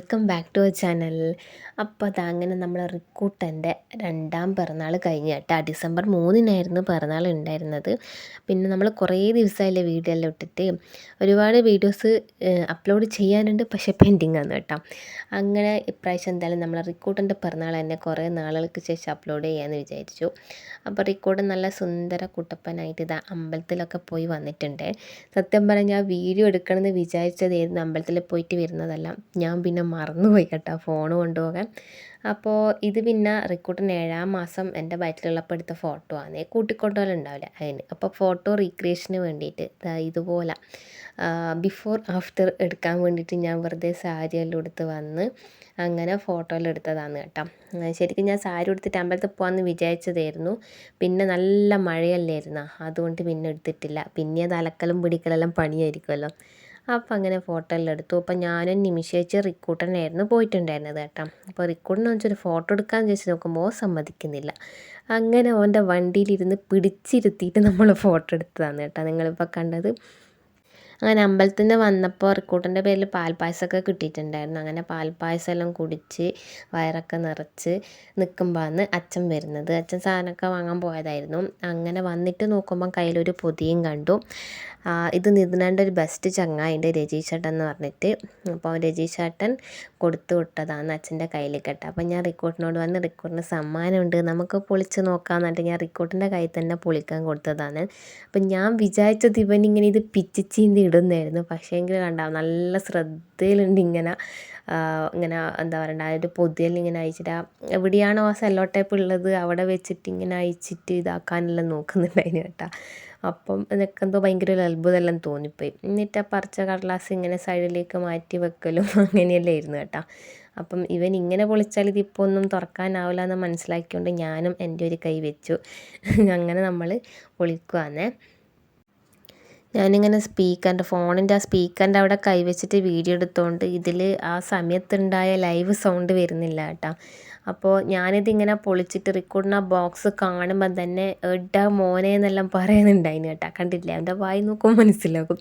Welcome back to our channel. അപ്പോൾ അതങ്ങനെ നമ്മൾ റിക്കൂട്ടൻ്റെ 2ാം പിറന്നാൾ കഴിഞ്ഞ് കേട്ടോ. ഡിസംബർ 3-നായിരുന്നു പിറന്നാൾ ഉണ്ടായിരുന്നത്. പിന്നെ നമ്മൾ കുറേ ദിവസമായില്ലേ വീഡിയോ എല്ലാം ഇട്ടിട്ട്, ഒരുപാട് വീഡിയോസ് അപ്ലോഡ് ചെയ്യാനുണ്ട്, പക്ഷേ പെൻഡിങ് ആണ് കേട്ടോ. അങ്ങനെ ഇപ്രാവശ്യം എന്തായാലും നമ്മൾ റിക്കൂട്ടൻ്റെ പിറന്നാൾ തന്നെ കുറേ നാളുകൾക്ക് ശേഷം അപ്ലോഡ് ചെയ്യാമെന്ന് വിചാരിച്ചു. അപ്പോൾ റിക്കൂട്ടൻ നല്ല സുന്ദര കുട്ടപ്പനായിട്ട് ഇതാ അമ്പലത്തിലൊക്കെ പോയി വന്നിട്ടുണ്ട്. സത്യം പറഞ്ഞാൽ വീഡിയോ എടുക്കണമെന്ന് വിചാരിച്ചതായിരുന്നു, അമ്പലത്തിൽ പോയിട്ട് വരുന്നതല്ല. ഞാൻ പിന്നെ മറന്നുപോയി കേട്ടോ ഫോൺ കൊണ്ടുപോകാൻ. അപ്പോൾ ഇത് പിന്നെ റിക്കൂട്ടൻ 7-ാം മാസം എൻ്റെ വയറ്റിലുള്ളപ്പോൾ എടുത്ത ഫോട്ടോ ആണ്. കൂട്ടിക്കൊണ്ടുപോലുണ്ടാവില്ല അതിന്. അപ്പോൾ ഫോട്ടോ റീക്രിയേഷന് വേണ്ടിയിട്ട് ഇതുപോലെ ബിഫോർ ആഫ്റ്റർ എടുക്കാൻ വേണ്ടിയിട്ട് ഞാൻ വെറുതെ സാരിയെല്ലാം എടുത്ത് വന്ന് അങ്ങനെ ഫോട്ടോയെല്ലാം എടുത്തതാണ് കേട്ടോ. ശരിക്കും ഞാൻ സാരി എടുത്തിട്ട് അമ്പലത്തിൽ പോകാമെന്ന് വിചാരിച്ചതായിരുന്നു. പിന്നെ നല്ല മഴയല്ലായിരുന്നോ, അതുകൊണ്ട് പിന്നെ എടുത്തിട്ടില്ല. പിന്നെ അത് അലക്കലും പിടിക്കലെല്ലാം പണിയായിരിക്കുമല്ലോ. അപ്പം അങ്ങനെ ഫോട്ടോ എല്ലാം എടുത്തു. അപ്പം ഞാനും നിമിഷേച്ചി റിക്കൂട്ടനായിരുന്നു പോയിട്ടുണ്ടായിരുന്നത് കേട്ടോ. അപ്പോൾ റിക്കൂട്ടനെ വെച്ചൊരു ഫോട്ടോ എടുക്കാമെന്ന് ചോദിച്ച് നോക്കുമ്പോൾ സമ്മതിക്കുന്നില്ല. അങ്ങനെ ഓൻ്റെ വണ്ടിയിലിരുന്ന് പിടിച്ചിരുത്തിയിട്ട് നമ്മൾ ഫോട്ടോ എടുത്തതാണ് കേട്ടോ നിങ്ങളിപ്പോൾ കണ്ടത്. അങ്ങനെ അമ്പലത്തിൽ നിന്ന് വന്നപ്പോൾ റിക്കൂട്ടൻ്റെ പേരിൽ പാൽപ്പായസമൊക്കെ കിട്ടിയിട്ടുണ്ടായിരുന്നു. അങ്ങനെ പാൽപ്പായസം എല്ലാം കുടിച്ച് വയറൊക്കെ നിറച്ച് നിൽക്കുമ്പോഴാണ് അച്ഛൻ വരുന്നത്. അച്ഛൻ സാധനമൊക്കെ വാങ്ങാൻ പോയതായിരുന്നു. അങ്ങനെ വന്നിട്ട് നോക്കുമ്പം കയ്യിലൊരു പൊതിയും കണ്ടു. ഇത് നിതിനാൻ്റെ ഒരു ബെസ്റ്റ് ചങ്ങായിൻ്റെ രജീഷ് ചേട്ടൻ എന്ന് പറഞ്ഞിട്ട്. അപ്പോൾ രജീഷ് ചേട്ടൻ കൊടുത്തു വിട്ടതാണ് അച്ഛൻ്റെ കയ്യിൽ കേട്ടോ. അപ്പം ഞാൻ റിക്കൂട്ടിനോട് വന്ന് റിക്കൂട്ടിന് സമ്മാനമുണ്ട്, നമുക്ക് പൊളിച്ച് നോക്കാമെന്ന് പറഞ്ഞിട്ട് ഞാൻ റിക്കൂട്ടിൻ്റെ കയ്യിൽ തന്നെ പൊളിക്കാൻ കൊടുത്തതാണ്. അപ്പം ഞാൻ വിചാരിച്ചത് ഇവനിങ്ങനെ ഇത് പിച്ചിച്ചീന്തി ഇടുന്നതായിരുന്നു. പക്ഷേ എങ്കിൽ കണ്ടാവും നല്ല ശ്രദ്ധയിലുണ്ട്. ഇങ്ങനെ എന്താ പറയണ്ട, ആ ഒരു പൊതിയെല്ലാം ഇങ്ങനെ അയച്ചിട്ട് എവിടെയാണോ ആ സെല്ലോ ടേപ്പ് ഉള്ളത് അവിടെ വെച്ചിട്ട് ഇങ്ങനെ അയച്ചിട്ട് ഇതാക്കാനെല്ലാം നോക്കുന്നുണ്ടായിരുന്നു കേട്ടോ. അപ്പം എനിക്കെന്തോ ഭയങ്കര ഒരു അത്ഭുതമെല്ലാം തോന്നിപ്പോയി. എന്നിട്ട് ആ പറിച്ച കടലാസ് ഇങ്ങനെ സൈഡിലേക്ക് മാറ്റി വെക്കലും അങ്ങനെയെല്ലാം ആയിരുന്നു കേട്ടോ. അപ്പം ഇവൻ ഇങ്ങനെ പൊളിച്ചാൽ ഇതിപ്പോൾ ഒന്നും തുറക്കാനാവില്ല എന്ന് മനസ്സിലാക്കിക്കൊണ്ട് ഞാനും എൻ്റെ ഒരു കൈ വെച്ചു. അങ്ങനെ നമ്മൾ പൊളിക്കുവാന്നേ. ഞാനിങ്ങനെ ഫോണിൻ്റെ ആ സ്പീക്കറിൻ്റെ അവിടെ കൈവച്ചിട്ട് വീഡിയോ എടുത്തുകൊണ്ട് ഇതിൽ ആ സമയത്തുണ്ടായ ലൈവ് സൗണ്ട് വരുന്നില്ല കേട്ടോ. അപ്പോൾ ഞാനിതിങ്ങനെ പൊളിച്ചിട്ട് റിക്കോർഡിന് ആ ബോക്സ് കാണുമ്പോൾ തന്നെ എടാ മോനെ എന്നെല്ലാം പറയുന്നുണ്ടായിരുന്നു കേട്ടോ. കണ്ടില്ലേ, അവൻ്റെ വായി നോക്കുമ്പോൾ മനസ്സിലാക്കും,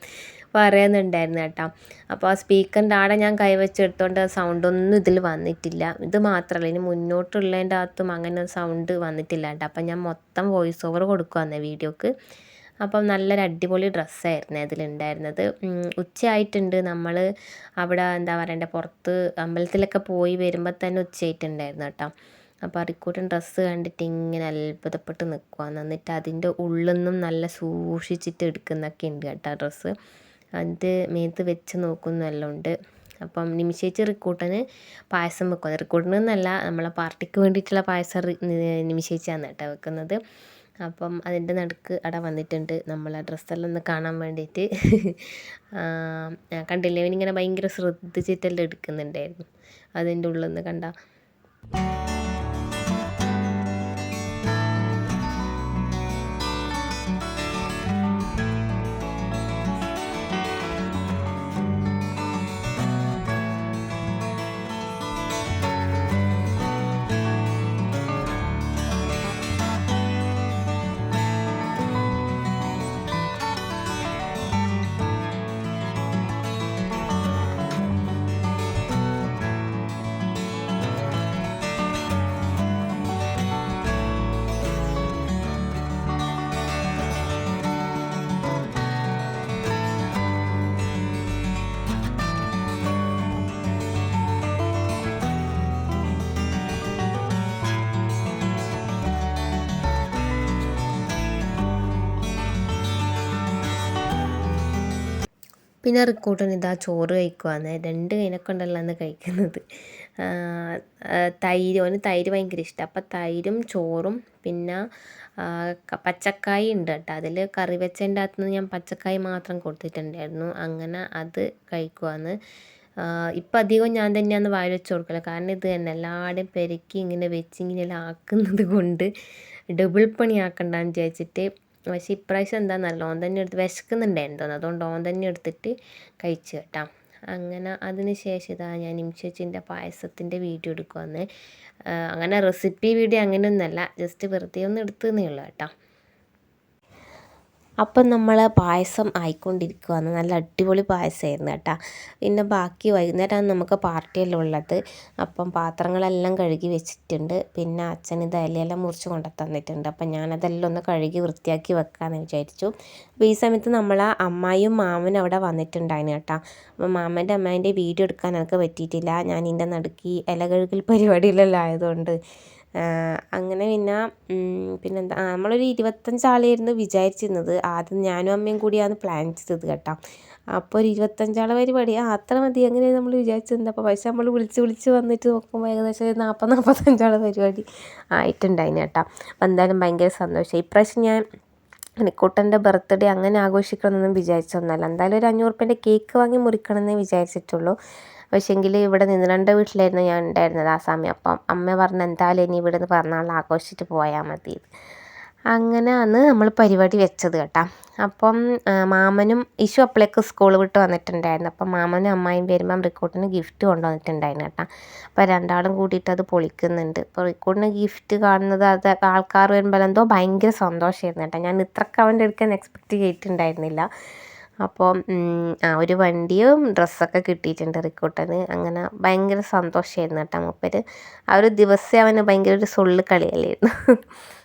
പറയുന്നുണ്ടായിരുന്നു കേട്ടോ. അപ്പോൾ ആ സ്പീക്കറിൻ്റെ ആടെ ഞാൻ കൈവച്ചെടുത്തോണ്ട് സൗണ്ടൊന്നും ഇതിൽ വന്നിട്ടില്ല. ഇത് മാത്രമല്ല, ഇനി മുന്നോട്ടുള്ളതിൻ്റെ അകത്തും അങ്ങനെ സൗണ്ട് വന്നിട്ടില്ല കേട്ടോ. അപ്പം ഞാൻ മൊത്തം വോയിസ് ഓവർ കൊടുക്കുവാന്നേ വീഡിയോക്ക്. അപ്പം നല്ലൊരു അടിപൊളി ഡ്രസ്സായിരുന്നു അതിലുണ്ടായിരുന്നത്. ഉച്ചയായിട്ടുണ്ട്, നമ്മൾ അവിടെ എന്താ പറയണ്ടേ പുറത്ത് അമ്പലത്തിലൊക്കെ പോയി വരുമ്പോൾ തന്നെ ഉച്ചയായിട്ടുണ്ടായിരുന്നു കേട്ടോ. അപ്പോൾ റിക്കൂട്ടൻ ഡ്രസ്സ് കണ്ടിട്ട് ഇങ്ങനെ അത്ഭുതപ്പെട്ട് നിൽക്കുവാന്ന്. എന്നിട്ട് അതിൻ്റെ ഉള്ളിൽ നിന്നും നല്ല സൂക്ഷിച്ചിട്ട് എടുക്കുന്നൊക്കെ ഉണ്ട് കേട്ടോ ഡ്രസ്സ്. അത് മേത്ത് വെച്ച് നോക്കുന്നതെല്ലാം ഉണ്ട്. അപ്പം നിമിഷേച്ചി റിക്കൂട്ടന് പായസം വെക്കും. റിക്കൂട്ടനെന്നല്ല, നമ്മളെ പാർട്ടിക്ക് വേണ്ടിയിട്ടുള്ള പായസം നിമിഷേച്ചിയാണ് കേട്ടോ വെക്കുന്നത്. അപ്പം അതിൻ്റെ നടുക്ക് അവിടെ വന്നിട്ടുണ്ട് നമ്മൾ ആ ഡ്രസ്സെല്ലാം ഒന്ന് കാണാൻ വേണ്ടിയിട്ട്. കണ്ടില്ലേ, അവനിങ്ങനെ ഭയങ്കര ശ്രദ്ധിച്ചിട്ടെല്ലാം എടുക്കുന്നുണ്ടായിരുന്നു. അതിൻ്റെ ഉള്ളിൽ നിന്ന് കണ്ട പിന്നെ റിക്കൂട്ടൻ ഇതാ ചോറ് കഴിക്കുവാന്ന്. 2 കൈനൊക്കെ ഉണ്ടല്ലോ അന്ന് കഴിക്കുന്നത്. ഓന് തൈര് ഭയങ്കര ഇഷ്ടം. അപ്പം തൈരും ചോറും പിന്നെ പച്ചക്കായ ഉണ്ട് കേട്ടോ. അതിൽ കറി വെച്ചതിൻ്റെ അകത്തുനിന്ന് ഞാൻ പച്ചക്കായ മാത്രം കൊടുത്തിട്ടുണ്ടായിരുന്നു. അങ്ങനെ അത് കഴിക്കുവാന്ന്. ഇപ്പം അധികം ഞാൻ തന്നെയാണ് വായിൽ വെച്ച് കൊടുക്കല്. കാരണം ഇത് തന്നെ എല്ലാവരുടെയും പെരുക്കി ഇങ്ങനെ വെച്ച് ഇങ്ങനെയെല്ലാം ആക്കുന്നത് കൊണ്ട് ഡബിൾ പണി ആക്കണ്ടെന്ന് വിചാരിച്ചിട്ട്. പക്ഷേ ഇപ്രാവശ്യം എന്താണെന്നല്ല, ഓൻ തന്നെ എടുത്ത് വിശക്കുന്നുണ്ടായിരുന്നു തോന്നുന്നു, അതുകൊണ്ട് ഓൻ തന്നെ എടുത്തിട്ട് കഴിച്ചു കേട്ടോ. അങ്ങനെ അതിന് ശേഷം ഇതാ ഞാൻ നിമിഷേച്ചിൻ്റെ പായസത്തിൻ്റെ വീഡിയോ എടുക്കുവാന്ന്. അങ്ങനെ റെസിപ്പി വീഡിയോ അങ്ങനെയൊന്നുമല്ല, ജസ്റ്റ് വെറുതെ ഒന്ന് എടുത്തതേ ഉള്ളൂ കേട്ടോ. അപ്പം നമ്മൾ പായസം ആയിക്കൊണ്ടിരിക്കുകയാണ്. നല്ല അടിപൊളി പായസമായിരുന്നു കേട്ടോ. പിന്നെ ബാക്കി വൈകുന്നേരമാണ് നമുക്ക് പാർട്ടിയെല്ലാം ഉള്ളത്. അപ്പം പാത്രങ്ങളെല്ലാം കഴുകി വെച്ചിട്ടുണ്ട്. പിന്നെ അച്ഛൻ ഇത് ഇലയെല്ലാം മുറിച്ച് കൊണ്ടു തന്നിട്ടുണ്ട്. അപ്പം ഞാനതെല്ലാം ഒന്ന് കഴുകി വൃത്തിയാക്കി വെക്കാമെന്ന് വിചാരിച്ചു. അപ്പോൾ ഈ സമയത്ത് നമ്മൾ അമ്മായിയും മാമനും അവിടെ വന്നിട്ടുണ്ടായിരുന്നു കേട്ടോ. അപ്പോൾ മാമൻ്റെ അമ്മേൻ്റെ വീഡിയോ എടുക്കാൻ എനിക്ക് പറ്റിയിട്ടില്ല. ഞാൻ ഇതിൻ്റെ നടുക്ക് ഇല കഴുകൽ പരിപാടിയിലെല്ലാം ആയതുകൊണ്ട് അങ്ങനെ പിന്നെന്താ നമ്മളൊരു 25 ആളായിരുന്നു വിചാരിച്ചിരുന്നത്. ആദ്യം ഞാനും അമ്മയും കൂടിയാണ് പ്ലാൻ ചെയ്തത് കേട്ടോ. അപ്പോൾ ഒരു 25 ആളെ പരിപാടി അത്ര മതി അങ്ങനെയാണ് നമ്മൾ വിചാരിച്ചിരുന്നത്. അപ്പോൾ പക്ഷേ നമ്മൾ വിളിച്ച് വന്നിട്ട് നോക്കുമ്പോൾ ഏകദേശം 40-45 ആളെ പരിപാടി ആയിട്ടുണ്ടായിരുന്നു കേട്ടോ. അപ്പോൾ എന്തായാലും ഭയങ്കര സന്തോഷം. ഇപ്രാവശ്യം ഞാൻ റിക്കൂട്ടൻ്റെ ബർത്ത്ഡേ അങ്ങനെ ആഘോഷിക്കണമെന്നൊന്നും വിചാരിച്ചൊന്നുമല്ല. എന്തായാലും ഒരു 500 റുപ്യേൻ്റെ കേക്ക് വാങ്ങി മുറിക്കണമെന്നേ വിചാരിച്ചിട്ടുള്ളൂ. പക്ഷേങ്കിൽ ഇവിടെ നിന്നുകൊണ്ട് വീട്ടിലായിരുന്നു ഞാൻ ഉണ്ടായിരുന്നത് ആ സമയം. അപ്പം അമ്മ പറഞ്ഞു എന്തായാലും ഇനി ഇവിടെ നിന്ന് പിറന്നാൾ ആഘോഷിച്ചിട്ട് പോയാൽ മതി. അങ്ങനെയാണ് നമ്മൾ പരിപാടി വെച്ചത് കേട്ടോ. അപ്പം മാമനും ഇഷു അപ്പോഴേക്ക് സ്കൂൾ വിട്ട് വന്നിട്ടുണ്ടായിരുന്നു. അപ്പം മാമനും അമ്മായും വരുമ്പം റിക്കൂട്ടിന് ഗിഫ്റ്റ് കൊണ്ടുവന്നിട്ടുണ്ടായിരുന്നു കേട്ടോ. അപ്പോൾ രണ്ടാളും കൂടിയിട്ട് അത് പൊളിക്കുന്നുണ്ട്. അപ്പോൾ റിക്കൂട്ടിന് ഗിഫ്റ്റ് കാണുന്നത് അത് ആൾക്കാർ വരുമ്പോൾ എന്തോ ഭയങ്കര സന്തോഷമായിരുന്നു കേട്ടോ. ഞാൻ ഇത്രയ്ക്ക് അവൻ്റെ അടുക്കാൻ എക്സ്പെക്റ്റ് ചെയ്തിട്ടുണ്ടായിരുന്നില്ല. അപ്പോൾ ഒരു വണ്ടിയും ഡ്രസ്സൊക്കെ കിട്ടിയിട്ടുണ്ട് റിക്കൂട്ടന്. അങ്ങനെ ഭയങ്കര സന്തോഷമായിരുന്നു കേട്ടോ മൂപ്പര്. ആ ഒരു ദിവസം അവന് ഭയങ്കര ഒരു സൊള്ളു കളിയല്ലായിരുന്നു.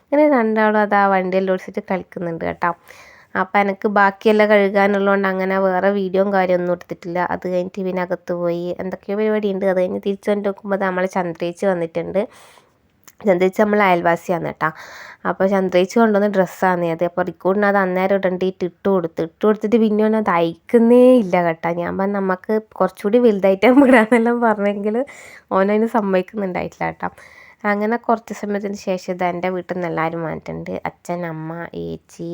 അങ്ങനെ രണ്ടാളും അത് ആ വണ്ടിയെല്ലാം ഓടിച്ചിട്ട് കളിക്കുന്നുണ്ട് കേട്ടോ. അപ്പം എനിക്ക് ബാക്കിയെല്ലാം കഴുകാനുള്ളതുകൊണ്ട് അങ്ങനെ വേറെ വീഡിയോയും കാര്യമൊന്നും എടുത്തിട്ടില്ല. അത് കഴിഞ്ഞിട്ട് പിന്നെ അകത്ത് പോയി എന്തൊക്കെയോ പരിപാടിയുണ്ട്. അത് കഴിഞ്ഞ് തിരിച്ചു വന്നിട്ട് നോക്കുമ്പോൾ നമ്മളെ ചന്ദ്രേച്ചി വന്നിട്ടുണ്ട്. ചന്ദ്രേച്ചി നമ്മൾ അയൽവാസിയാണ് കേട്ടോ. അപ്പോൾ ചന്ദ്രേച്ചി കൊണ്ടുവന്ന ഡ്രസ്സാണ് അത്. അപ്പോൾ റിക്കൂടിന് അത് അന്നേരം ഇടണ്ടിട്ട് ഇട്ട് കൊടുത്തിട്ട് പിന്നെ ഓൻ അത് അയക്കുന്നേ ഇല്ല കേട്ടോ. ഞാൻ പറഞ്ഞു നമുക്ക് കുറച്ചുകൂടി വലുതായിട്ട് വിടാന്നെല്ലാം പറഞ്ഞെങ്കിൽ ഓനതിന് സമ്മതിക്കുന്നുണ്ടായിട്ടില്ല കേട്ടോ. അങ്ങനെ കുറച്ച് സമയത്തിന് ശേഷം ഇത് എൻ്റെ വീട്ടിൽ നിന്ന് എല്ലാവരും വന്നിട്ടുണ്ട്. അച്ഛൻ, അമ്മ, ഏച്ചി,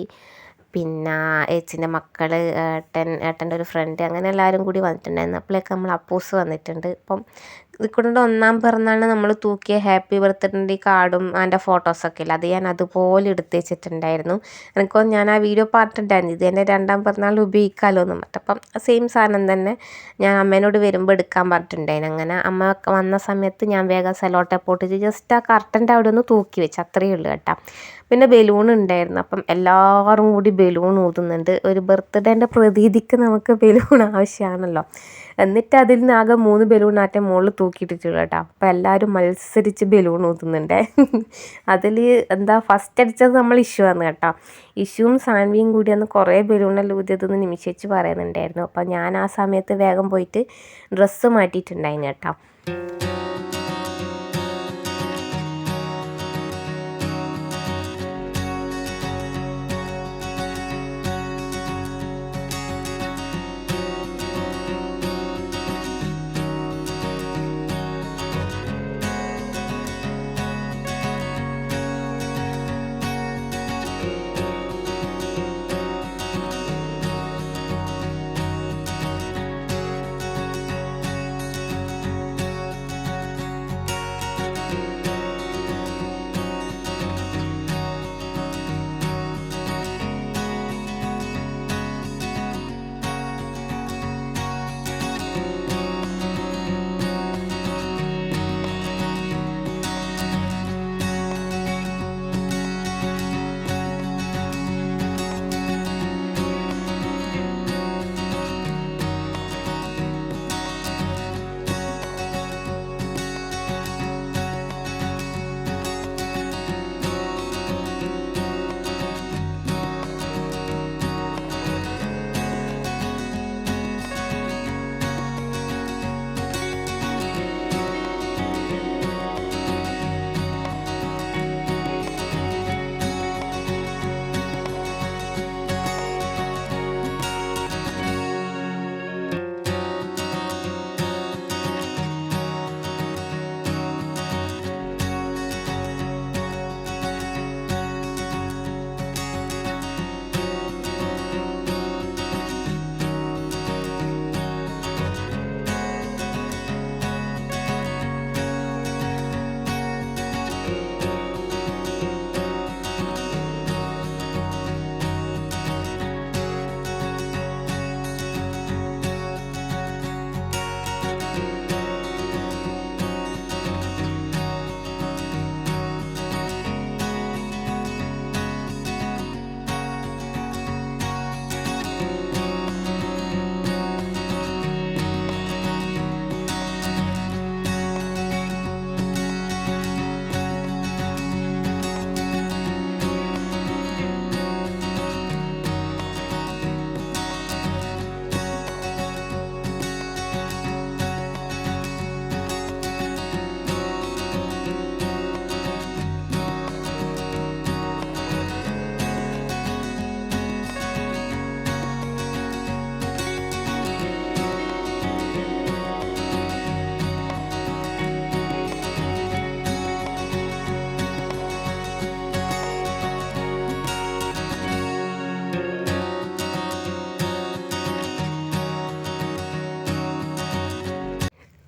പിന്നെ ഏച്ചീൻ്റെ മക്കൾ, ഏട്ടൻ്റെ ഒരു ഫ്രണ്ട്, അങ്ങനെ എല്ലാവരും കൂടി വന്നിട്ടുണ്ടായിരുന്നു. അപ്പോഴേക്ക് നമ്മൾ അപ്പൂസ് വന്നിട്ടുണ്ട്. ഇപ്പം റിക്കൂട്ടിൻ്റെ 1ാം പിറന്നാളിന് നമ്മൾ തൂക്കിയ ഹാപ്പി ബർത്ത്ഡേൻ്റെ കാർഡും അതിൻ്റെ ഫോട്ടോസൊക്കെ ഇല്ല, അത് ഞാൻ അതുപോലെ എടുത്ത് വെച്ചിട്ടുണ്ടായിരുന്നു. എനിക്കൊന്ന് ഞാൻ ആ വീഡിയോ പാർട്ടുണ്ടായിരുന്നു, ഇത് എൻ്റെ 2ാം പിറന്നാളിൽ ഉപയോഗിക്കാമല്ലോ എന്ന് പറഞ്ഞിട്ട്. അപ്പം സെയിം സാധനം തന്നെ ഞാൻ അമ്മേനോട് വരുമ്പോൾ എടുക്കാൻ പറഞ്ഞിട്ടുണ്ടായിരുന്നു. അങ്ങനെ അമ്മ വന്ന സമയത്ത് ഞാൻ വേഗം സെലോ ടേപ്പ് പൊട്ടിച്ച് ജസ്റ്റ് ആ കർട്ടൻ്റെ അവിടെ ഒന്ന് തൂക്കി വെച്ച്, അത്രയേ ഉള്ളൂ കേട്ടോ. പിന്നെ ബലൂൺ ഉണ്ടായിരുന്നു. അപ്പം എല്ലാവരും കൂടി ബലൂൺ ഊതുന്നുണ്ട്. ഒരു ബർത്ത്ഡേൻ്റെ പ്രതീതിക്ക് നമുക്ക് ബലൂൺ ആവശ്യമാണല്ലോ. എന്നിട്ട് അതിൽ നിന്ന് ആകെ 3 ബലൂൺ ആറ്റം മുകളിൽ തൂക്കിയിട്ടിട്ടുള്ളൂ കേട്ടോ. അപ്പം എല്ലാവരും മത്സരിച്ച് ബലൂൺ ഊതുന്നുണ്ട്. അതിൽ എന്താ ഫസ്റ്റ് അടിച്ചത് നമ്മൾ ഇഷു ആണ് കേട്ടോ. ഇഷുവും സാൻവിയും കൂടിയാണ് കുറേ ബലൂണെല്ലാം ഊതിയതെന്ന് നിമിഷേച്ച് പറയുന്നുണ്ടായിരുന്നു. അപ്പം ഞാൻ ആ സമയത്ത് വേഗം പോയിട്ട് ഡ്രസ്സ് മാറ്റിയിട്ടുണ്ടായിരുന്നു കേട്ടോ.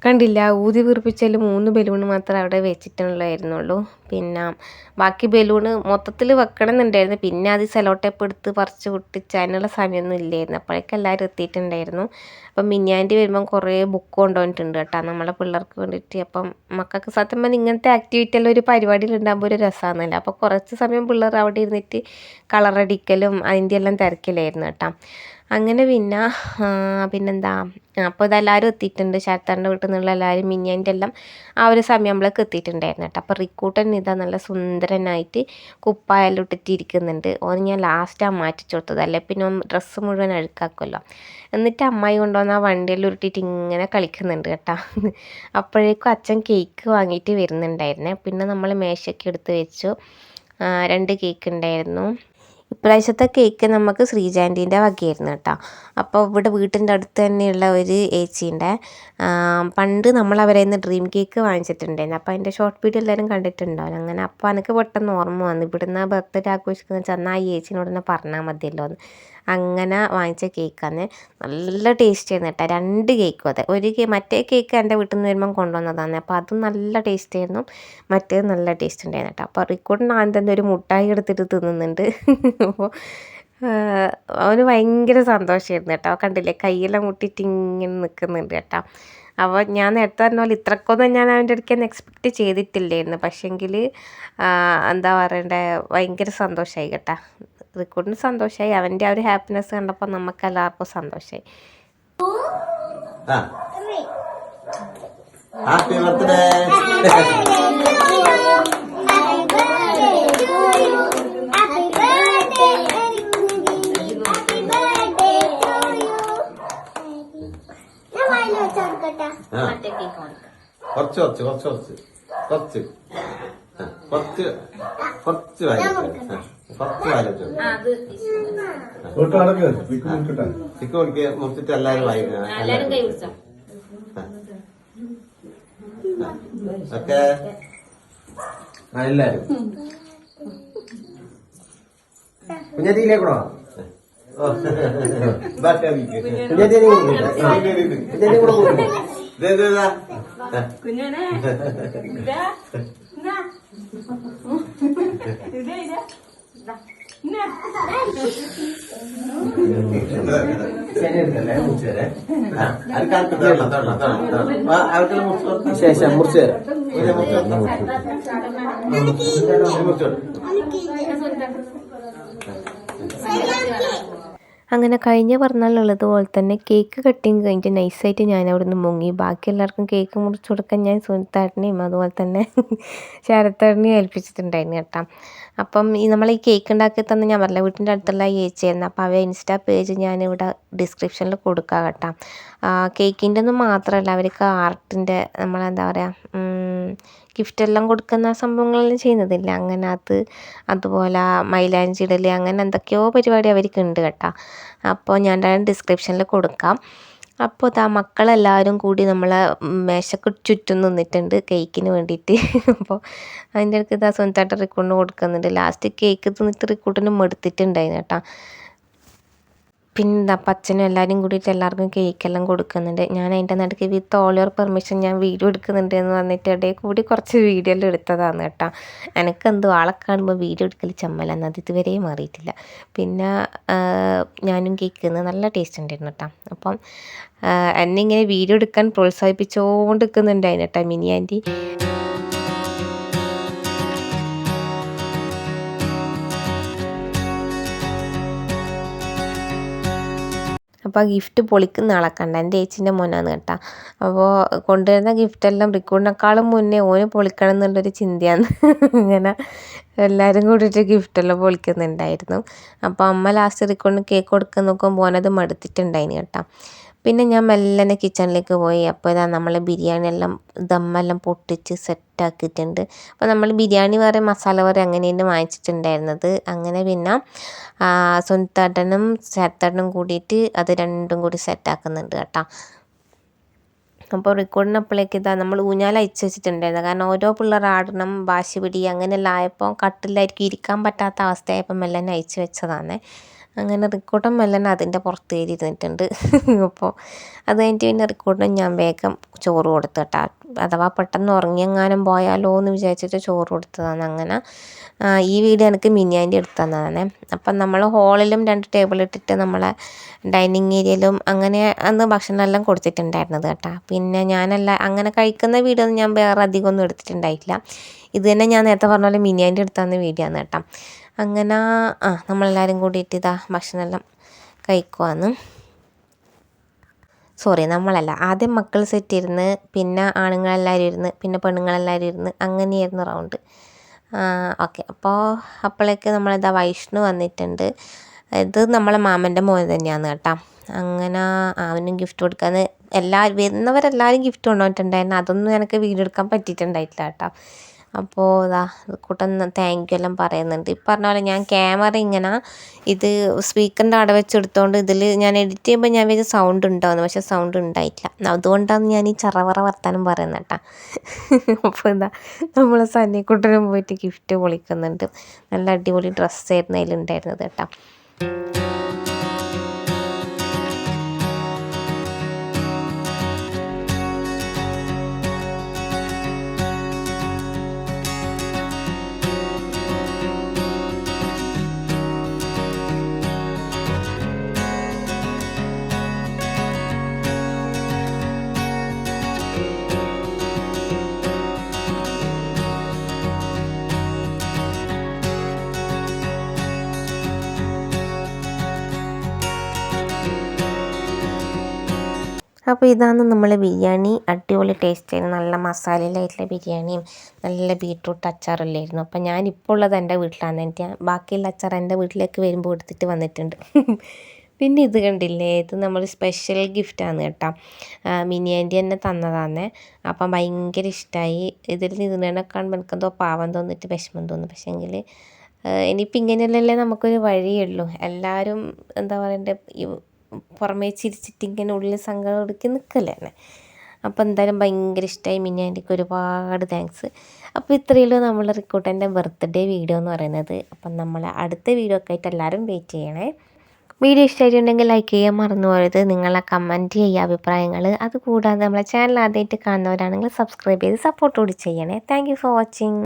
കണ്ടില്ല, ഊതി വീർപ്പിച്ചതിൽ 3 ബലൂൺ മാത്രമേ അവിടെ വെച്ചിട്ടുള്ളായിരുന്നുള്ളൂ. പിന്നെ ബാക്കി ബലൂണ് മൊത്തത്തിൽ വെക്കണം എന്നുണ്ടായിരുന്നു. പിന്നെ അത് സെലോ ടേപ്പ് എടുത്ത് പറിച്ച് പൊട്ടിച്ച് അതിനുള്ള സമയമൊന്നും ഇല്ലായിരുന്നു. അപ്പോഴേക്കും എല്ലാവരും എത്തിയിട്ടുണ്ടായിരുന്നു. അപ്പം മിനിയാൻറ്റി വരുമ്പം കുറേ ബുക്ക് കൊണ്ടുവന്നിട്ടുണ്ട് കേട്ടോ നമ്മളെ പിള്ളേർക്ക് വേണ്ടിയിട്ട്. അപ്പം മക്കൾക്ക് സത്യം പറഞ്ഞാൽ ഇങ്ങനത്തെ ആക്ടിവിറ്റി എല്ലാം ഒരു പരിപാടിയിലുണ്ടാകുമ്പോൾ ഒരു രസമാണെന്നല്ല. അപ്പോൾ കുറച്ച് സമയം പിള്ളേർ അവിടെ ഇരുന്നിട്ട് കളറടിക്കലും അതിൻ്റെ എല്ലാം തിരക്കിലായിരുന്നു കേട്ടോ. അങ്ങനെ പിന്നെന്താ, അപ്പോൾ ഇതെല്ലാവരും എത്തിയിട്ടുണ്ട്. ശരത്താൻ്റെ വീട്ടിൽ നിന്നുള്ള എല്ലാവരും മിനിയാൻ്റെ എല്ലാം ആ ഒരു സമയമ്പോഴേക്ക് എത്തിയിട്ടുണ്ടായിരുന്നു കേട്ടോ. അപ്പോൾ റിക്കൂട്ടൻ ഇതാ നല്ല സുന്ദരനായിട്ട് കുപ്പായെല്ലാം ഇട്ടിട്ടിരിക്കുന്നുണ്ട്. ഓന് ഞാൻ ലാസ്റ്റാണ് മാറ്റിച്ചു കൊടുത്തത്, അല്ലേ പിന്നെ ഡ്രസ്സ് മുഴുവൻ അഴുക്കാക്കുമല്ലോ. എന്നിട്ട് അമ്മായി കൊണ്ടുവന്ന് ആ വണ്ടിയെല്ലാം ഉരുട്ടിയിട്ട് ഇങ്ങനെ കളിക്കുന്നുണ്ട് കേട്ടോ. അപ്പോഴേക്കും അച്ഛൻ കേക്ക് വാങ്ങിയിട്ട് വരുന്നുണ്ടായിരുന്നേ. പിന്നെ നമ്മൾ മേശയ്ക്ക് എടുത്ത് വെച്ചു. 2 കേക്ക് ഉണ്ടായിരുന്നു. ഇപ്രാവശ്യത്തെ കേക്ക് നമുക്ക് ശ്രീജാൻറ്റീൻ്റെ വകയായിരുന്നു കേട്ടോ. അപ്പോൾ ഇവിടെ വീട്ടിൻ്റെ അടുത്ത് തന്നെയുള്ള ഒരു ഏച്ചീൻ്റെ പണ്ട് നമ്മൾ അവരെ നിന്ന് ഡ്രീം കേക്ക് വാങ്ങിച്ചിട്ടുണ്ടായിരുന്നു. അപ്പോൾ അതിൻ്റെ ഷോർട്ട് വീഡിയോ എല്ലാവരും കണ്ടിട്ടുണ്ടാവും. അങ്ങനെ അപ്പോൾ എനിക്ക് പെട്ടെന്ന് ഓർമ്മ വന്നു, ഇവിടുന്ന് ബർത്ത്ഡേ ആഘോഷിക്കുന്ന ചെന്നാൽ ആ ഏച്ചിനോട് തന്നെ പറഞ്ഞാൽ മതിയല്ലോ എന്ന്. അങ്ങനെ വാങ്ങിച്ച കേക്കാണ്. നല്ല ടേസ്റ്റ് ആയിരുന്നു കേട്ടോ. 2 കേക്കും അതെ. മറ്റേ കേക്ക് എൻ്റെ വീട്ടിൽ നിന്ന് വരുമ്പം കൊണ്ടുവന്നതാണ്. അപ്പോൾ അതും നല്ല ടേസ്റ്റ് ആയിരുന്നു, മറ്റേത് നല്ല ടേസ്റ്റ് ഉണ്ടായിരുന്നു കേട്ടോ. അപ്പോൾ റിക്കോർഡിന് ആദ്യം തന്നെ ഒരു മുട്ടായി എടുത്തിട്ട് തിന്നുന്നുണ്ട്. അപ്പോൾ അവന് ഭയങ്കര സന്തോഷമായിരുന്നു കേട്ടോ. കണ്ടില്ലേ, കയ്യെല്ലാം മുട്ടിയിട്ട് ഇങ്ങനെ നിൽക്കുന്നുണ്ട് കേട്ടോ. അപ്പോൾ ഞാൻ നേരത്തെ പറഞ്ഞ പോലെ ഇത്രക്കൊന്നും ഞാൻ അവൻ്റെ അടുക്കൽ എക്സ്പെക്റ്റ് ചെയ്തിട്ടില്ലായിരുന്നു. പക്ഷേങ്കിൽ എന്താ പറയണ്ടേ, ഭയങ്കര സന്തോഷമായി കേട്ടോ. റിക്കോർഡിന് സന്തോഷമായി, അവൻ്റെ ആ ഒരു ഹാപ്പിനെസ് കണ്ടപ്പോൾ നമുക്ക് എല്ലാവർക്കും സന്തോഷമായി. Happy birthday. കുറച്ച് മുറിച്ചിട്ട് എല്ലാരും ഓക്കെ എല്ലാരും കുഞ്ഞാറ്റിയിലേക്കൂടോ? ശേഷം മുറിച്ച് അങ്ങനെ കഴിഞ്ഞ പിറന്നാളുള്ളതുപോലെ തന്നെ കേക്ക് കട്ടിങ് കഴിഞ്ഞിട്ട് നൈസായിട്ട് ഞാൻ അവിടെ നിന്ന് മുങ്ങി. ബാക്കി എല്ലാവർക്കും കേക്ക് മുറിച്ച് കൊടുക്കാൻ ഞാൻ സുനിത്താട്ടിനെയും അതുപോലെ തന്നെ ശരത്തേട്ടനെയും ഏൽപ്പിച്ചിട്ടുണ്ടായിരുന്നു കേട്ടോ. അപ്പം നമ്മൾ ഈ കേക്ക് ഉണ്ടാക്കി തന്നെ ഞാൻ പറഞ്ഞില്ല, വീട്ടിൻ്റെ അടുത്തുള്ള ചേച്ചിയായിരുന്നു. അപ്പോൾ അവ ഇൻസ്റ്റാ പേജ് ഞാനിവിടെ ഡിസ്ക്രിപ്ഷനിൽ കൊടുക്കാം കേട്ടോ. കേക്കിൻ്റെ ഒന്നും മാത്രമല്ല, അവർക്ക് ആർട്ടിൻ്റെ നമ്മളെന്താ പറയുക ഗിഫ്റ്റെല്ലാം കൊടുക്കുന്ന സംഭവങ്ങളെല്ലാം ചെയ്യുന്നതില്ല, അങ്ങനെ അതുപോലെ മൈലാഞ്ചി ഇടൽ, അങ്ങനെ എന്തൊക്കെയോ പരിപാടി അവർക്കുണ്ട് കേട്ടോ. അപ്പോൾ ഞാൻ ഡിസ്ക്രിപ്ഷനിൽ കൊടുക്കാം. അപ്പോൾ മക്കളെല്ലാവരും കൂടി നമ്മളെ മേശക്ക് ചുറ്റും നിന്നിട്ടുണ്ട് കേക്കിന് വേണ്ടിയിട്ട്. അപ്പോൾ അതിൻ്റെ ഇടയ്ക്ക് സ്വന്തമായിട്ട് റിക്കൂട്ടിന് കൊടുക്കുന്നുണ്ട്. ലാസ്റ്റ് കേക്ക് തിന്നിട്ട് റിക്കൂട്ടിന് മടുത്തിട്ടുണ്ടായിരുന്നു കേട്ടോ. പിന്നെ അച്ഛനും എല്ലാവരും കൂടിയിട്ട് എല്ലാവർക്കും കേക്കെല്ലാം കൊടുക്കുന്നുണ്ട്. ഞാൻ അതിൻ്റെ നടുക്ക് വിത്ത് ഓൾ യുവർ പെർമിഷൻ ഞാൻ വീഡിയോ എടുക്കുന്നുണ്ട് എന്ന് പറഞ്ഞിട്ട് ഇടയിൽ കൂടി കുറച്ച് വീഡിയോ എല്ലാം എടുത്തതാണ് കേട്ടോ. എനിക്കെന്തോ ആളെ കാണുമ്പോൾ വീഡിയോ എടുക്കൽ ചമ്മലാണ്, അത് ഇതുവരെ മാറിയിട്ടില്ല. പിന്നെ ഞാനും കേൾക്കുന്നത് നല്ല ടേസ്റ്റ് ഉണ്ടായിരുന്നു കേട്ടോ. അപ്പം എന്നെ ഇങ്ങനെ വീഡിയോ എടുക്കാൻ പ്രോത്സാഹിപ്പിച്ചുകൊണ്ട് നിൽക്കുന്നുണ്ടായിരുന്നു കേട്ടോ മിനി ആൻറ്റി. അപ്പോൾ ആ ഗിഫ്റ്റ് പൊളിക്കുന്ന ആളെ കണ്ട എൻ്റെ ചേച്ചീൻ്റെ മോനാണ് കേട്ടോ. അപ്പോൾ കൊണ്ടുവരുന്ന ഗിഫ്റ്റെല്ലാം റിക്കോർഡിനേക്കാളും മുന്നേ ഓന് പൊളിക്കണം എന്നുള്ളൊരു ചിന്തയാണ്. ഇങ്ങനെ എല്ലാവരും കൂടിയിട്ട് ഗിഫ്റ്റെല്ലാം പൊളിക്കുന്നുണ്ടായിരുന്നു. അപ്പോൾ അമ്മ ലാസ്റ്റ് റിക്കോർഡിന് കേക്ക് കൊടുക്കാൻ നോക്കുമ്പോൾ ഓനത് മടുത്തിട്ടുണ്ടായിന് കേട്ടോ. പിന്നെ ഞാൻ മെല്ലനെ കിച്ചണിലേക്ക് പോയി. അപ്പോൾ ഇതാ നമ്മൾ ബിരിയാണി എല്ലാം ദമ്മെല്ലാം പൊട്ടിച്ച് സെറ്റാക്കിയിട്ടുണ്ട്. അപ്പോൾ നമ്മൾ ബിരിയാണി വേറെ മസാല വേറെ അങ്ങനെയാണ് വാങ്ങിച്ചിട്ടുണ്ടായിരുന്നത്. അങ്ങനെ പിന്നെ സുനിത്താട്ടനും ശരത്തേട്ടനും കൂടിയിട്ട് അത് രണ്ടും കൂടി സെറ്റാക്കുന്നുണ്ട് കേട്ടോ. അപ്പോൾ റെക്കോർഡിനപ്പോഴേക്ക് നമ്മൾ ഊഞ്ഞാൽ അയച്ചു വെച്ചിട്ടുണ്ടായിരുന്നു. കാരണം ഓരോ പിള്ളേർ ആടണം, വാശി പിടി അങ്ങനെയെല്ലാം ആയപ്പോൾ കട്ടിലായിരിക്കും ഇരിക്കാൻ പറ്റാത്ത അവസ്ഥയായപ്പോൾ മെല്ലനെ അയച്ചു വെച്ചതാണ്. അങ്ങനെ റിക്കൂട്ടൻ മെല്ലനെ അതിൻ്റെ പുറത്ത് കയറി ഇരുന്നിട്ടുണ്ട്. അപ്പോൾ അത് കഴിഞ്ഞിട്ട് പിന്നെ റിക്കൂട്ടൻ ഞാൻ വേഗം ചോറ് കൊടുത്തു കേട്ടോ. അഥവാ പെട്ടെന്ന് ഉറങ്ങിയെങ്ങാനും പോയാലോ എന്ന് വിചാരിച്ചിട്ട് ചോറ് കൊടുത്തതാണ്. അങ്ങനെ ഈ വീഡിയോ എനിക്ക് മിനിയാൻ്റെ എടുത്തു തന്നതാണ്. അപ്പം നമ്മൾ ഹോളിലും 2 ടേബിൾ ഇട്ടിട്ട് നമ്മളെ ഡൈനിങ് ഏരിയയിലും അങ്ങനെ അന്ന് ഭക്ഷണമെല്ലാം കൊടുത്തിട്ടുണ്ടായിരുന്നത് കേട്ടോ. പിന്നെ അങ്ങനെ കഴിക്കുന്ന വീഡിയോ ഒന്നും ഞാൻ വേറെ അധികമൊന്നും എടുത്തിട്ടുണ്ടായിട്ടില്ല. ഇത് തന്നെ ഞാൻ നേരത്തെ പറഞ്ഞ പോലെ മിനിയാൻ്റെ എടുത്തു തന്ന വീഡിയോ ആണ് കേട്ടോ. അങ്ങനെ നമ്മളെല്ലാവരും കൂടിയിട്ട് ഇതാ ഭക്ഷണമെല്ലാം കഴിക്കുവാന്ന്. സോറി, നമ്മളല്ല, ആദ്യം മക്കൾ സെറ്റ് ഇരുന്ന്, പിന്നെ ആണുങ്ങളെല്ലാവരും ഇരുന്ന്, പിന്നെ പെണ്ണുങ്ങളെല്ലാവരും ഇരുന്ന്, അങ്ങനെയായിരുന്നു റൗണ്ട്. ഓക്കെ, അപ്പോഴേക്ക് നമ്മളിതാ വൈഷ്ണു വന്നിട്ടുണ്ട്. ഇത് നമ്മളെ മാമൻ്റെ മോൻ തന്നെയാണ് കേട്ടോ. അങ്ങനെ അവനും ഗിഫ്റ്റ് കൊടുക്കാന്ന് വരുന്നവരെല്ലാവരും ഗിഫ്റ്റ് കൊണ്ടുവന്നിട്ടുണ്ടായിരുന്നു. അതൊന്നും എനിക്ക് വീഡിയോ എടുക്കാൻ പറ്റിയിട്ടുണ്ടായിട്ടില്ല കേട്ടോ. അപ്പോൾ ഇതാ കൂട്ടം താങ്ക് യു എല്ലാം പറയുന്നുണ്ട്. ഈ പറഞ്ഞ പോലെ ഞാൻ ക്യാമറ ഇങ്ങനെ ഇത് സ്പീക്കറിൻ്റെ അവിടെ വെച്ചെടുത്തോണ്ട് ഇതിൽ ഞാൻ എഡിറ്റ് ചെയ്യുമ്പോൾ ഞാൻ വിചാരിച്ച സൗണ്ട് ഉണ്ടാവുന്നു, പക്ഷേ സൗണ്ട് ഉണ്ടായിട്ടില്ല. അതുകൊണ്ടാണ് ഞാൻ ഈ ചറവറ വർത്താനം പറയുന്നത് കേട്ടോ. അപ്പോൾ എന്താ നമ്മൾ സന്നിക്കുട്ടനും പോയിട്ട് ഗിഫ്റ്റ് പൊളിക്കുന്നുണ്ട്. നല്ല അടിപൊളി ഡ്രസ്സായിരുന്നു അതിലുണ്ടായിരുന്നത് കേട്ടോ. അപ്പോൾ ഇതാണ് നമ്മളെ ബിരിയാണി. അടിപൊളി ടേസ്റ്റായിരുന്നു. നല്ല മസാലയിലായിട്ടുള്ള ബിരിയാണിയും നല്ല ബീട്രൂട്ട് അച്ചാറില്ലായിരുന്നു. അപ്പോൾ ഞാനിപ്പോൾ ഉള്ളത് എൻ്റെ വീട്ടിലാണ്. എനിക്ക് ബാക്കിയുള്ള അച്ചാർ എൻ്റെ വീട്ടിലേക്ക് വരുമ്പോൾ എടുത്തിട്ട് വന്നിട്ടുണ്ട്. പിന്നെ ഇത് കണ്ടില്ലേ, ഇത് നമ്മൾ സ്പെഷ്യൽ ഗിഫ്റ്റാണ് കേട്ടോ. മിനിയാൻ്റെ തന്നെ തന്നതാണ്. അപ്പം ഭയങ്കര ഇഷ്ടമായി. ഇതിൽ നിന്നതിനെ കാണുമ്പോൾ എനിക്കെന്തോ പാവം തോന്നിയിട്ട് വിഷമം തോന്നും. പക്ഷേങ്കിൽ ഇനിയിപ്പോൾ ഇങ്ങനെയല്ലല്ലേ നമുക്കൊരു വഴിയുള്ളൂ. എല്ലാവരും എന്താ പറയണ്ടേ, പുറമേ ചിരിച്ചിട്ട് ഇങ്ങനെ ഉള്ളിൽ സങ്കടം എടുക്കി നിൽക്കല്ലേ തന്നെ. അപ്പോൾ എന്തായാലും ഭയങ്കര ഇഷ്ടമായി. മിനിയാൻ്റിക്ക് ഒരുപാട് താങ്ക്സ്. അപ്പോൾ ഇത്രയുള്ളൂ നമ്മളെ റിക്കൂട്ടൻ്റെ ബർത്ത്ഡേ വീഡിയോ എന്ന് പറയുന്നത്. അപ്പം നമ്മൾ അടുത്ത വീഡിയോ ഒക്കെ ആയിട്ട് എല്ലാവരും വെയിറ്റ് ചെയ്യണേ. വീഡിയോ ഇഷ്ടമായിട്ടുണ്ടെങ്കിൽ ലൈക്ക് ചെയ്യാൻ മറന്നു പോകരുത്. നിങ്ങളെ കമൻറ്റ് ചെയ്യുക അഭിപ്രായങ്ങൾ. അതുകൂടാതെ നമ്മളെ ചാനൽ ആദ്യമായിട്ട് കാണുന്നവരാണെങ്കിൽ സബ്സ്ക്രൈബ് ചെയ്ത് സപ്പോർട്ട് കൂടി ചെയ്യണേ. Thank you for watching.